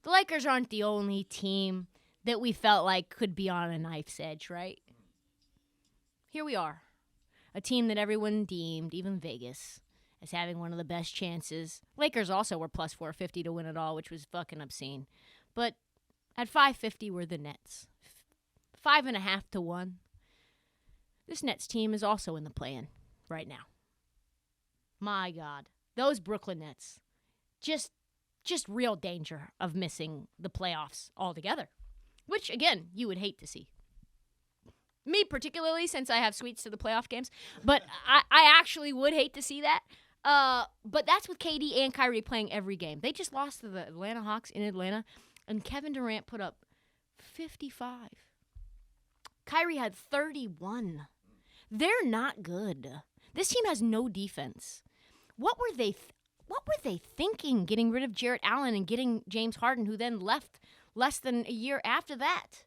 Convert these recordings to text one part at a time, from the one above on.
the Lakers aren't the only team that we felt like could be on a knife's edge, right? Here we are, a team that everyone deemed, even Vegas, as having one of the best chances. Lakers also were plus 450 to win it all, which was fucking obscene. But at 550 were the Nets. 5.5 to 1. This Nets team is also in the play-in right now. My God. Those Brooklyn Nets. Just real danger of missing the playoffs altogether. Which, again, you would hate to see. Me particularly, since I have suites to the playoff games. But I actually would hate to see that. But that's with KD and Kyrie playing every game. They just lost to the Atlanta Hawks in Atlanta. And Kevin Durant put up 55. Kyrie had 31. They're not good. This team has no defense. What were they thinking getting rid of Jarrett Allen and getting James Harden, who then left less than a year after that?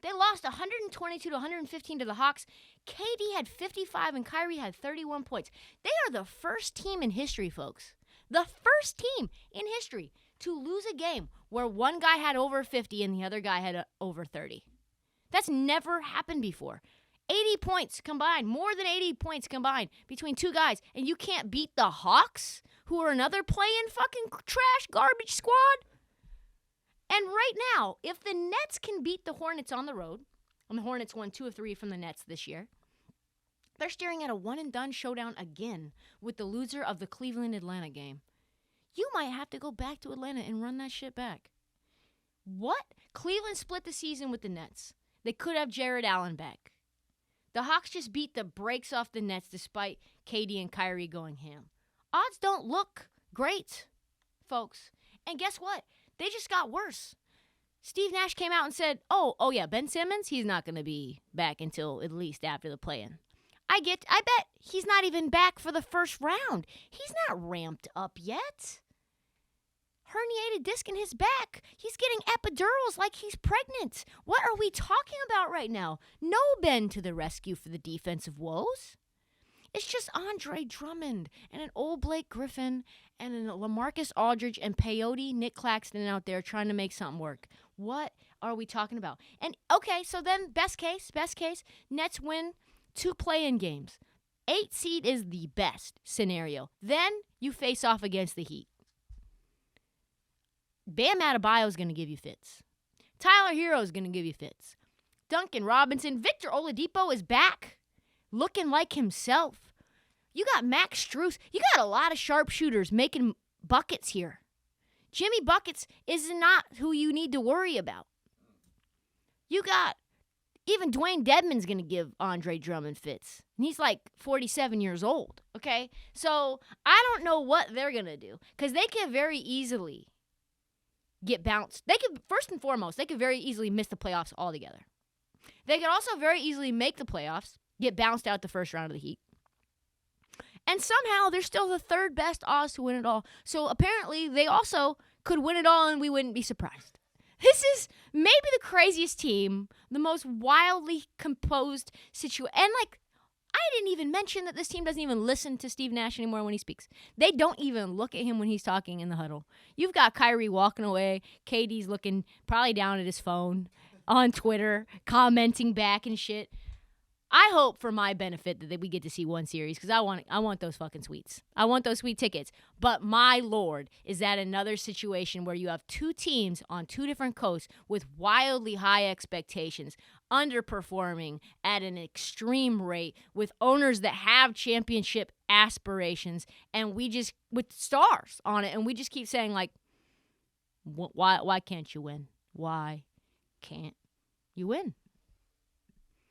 They lost 122 to 115 to the Hawks. KD had 55 and Kyrie had 31 points. They are the first team in history, folks. The first team in history to lose a game where one guy had over 50 and the other guy had over 30. That's never happened before. 80 points combined, more than 80 points combined between two guys, and you can't beat the Hawks, who are another play-in fucking trash garbage squad? And right now, if the Nets can beat the Hornets on the road, and the Hornets won 2 of 3 from the Nets this year, they're staring at a one-and-done showdown again with the loser of the Cleveland-Atlanta game. You might have to go back to Atlanta and run that shit back. What? Cleveland split the season with the Nets. They could have Jarrett Allen back. The Hawks just beat the brakes off the Nets despite KD and Kyrie going ham. Odds don't look great, folks. And guess what? They just got worse. Steve Nash came out and said, oh yeah, Ben Simmons, he's not going to be back until at least after the play-in. I bet he's not even back for the first round. He's not ramped up yet. Herniated disc in his back. He's getting epidurals like he's pregnant. What are we talking about right now? No Ben to the rescue for the defensive woes. It's just Andre Drummond and an old Blake Griffin and a LaMarcus Aldridge and peyote Nick Claxton out there trying to make something work. What are we talking about? And okay, so then best case, Nets win 2 play-in games. 8 seed is the best scenario. Then you face off against the Heat. Bam Adebayo is going to give you fits. Tyler Hero is going to give you fits. Duncan Robinson, Victor Oladipo is back, looking like himself. You got Max Strus. You got a lot of sharpshooters making buckets here. Jimmy Buckets is not who you need to worry about. You got even Dwayne Dedman's going to give Andre Drummond fits. And he's like 47 years old, okay? So I don't know what they're going to do because they can very easily get bounced. They could, first and foremost, they could very easily miss the playoffs altogether. They could also very easily make the playoffs, get bounced out the first round of the Heat. And somehow they're still the third best odds to win it all. So apparently they also could win it all and we wouldn't be surprised. This is maybe the craziest team, the most wildly composed situation. And I didn't even mention that this team doesn't even listen to Steve Nash anymore when he speaks. They don't even look at him when he's talking in the huddle. You've got Kyrie walking away. KD's looking probably down at his phone on Twitter, commenting back and shit. I hope for my benefit that we get to see one series because I want those fucking suites. I want those sweet tickets. But my Lord, is that another situation where you have 2 teams on 2 different coasts with wildly high expectations, underperforming at an extreme rate with owners that have championship aspirations, and we just, with stars on it, and we just keep saying, why can't you win? Why can't you win?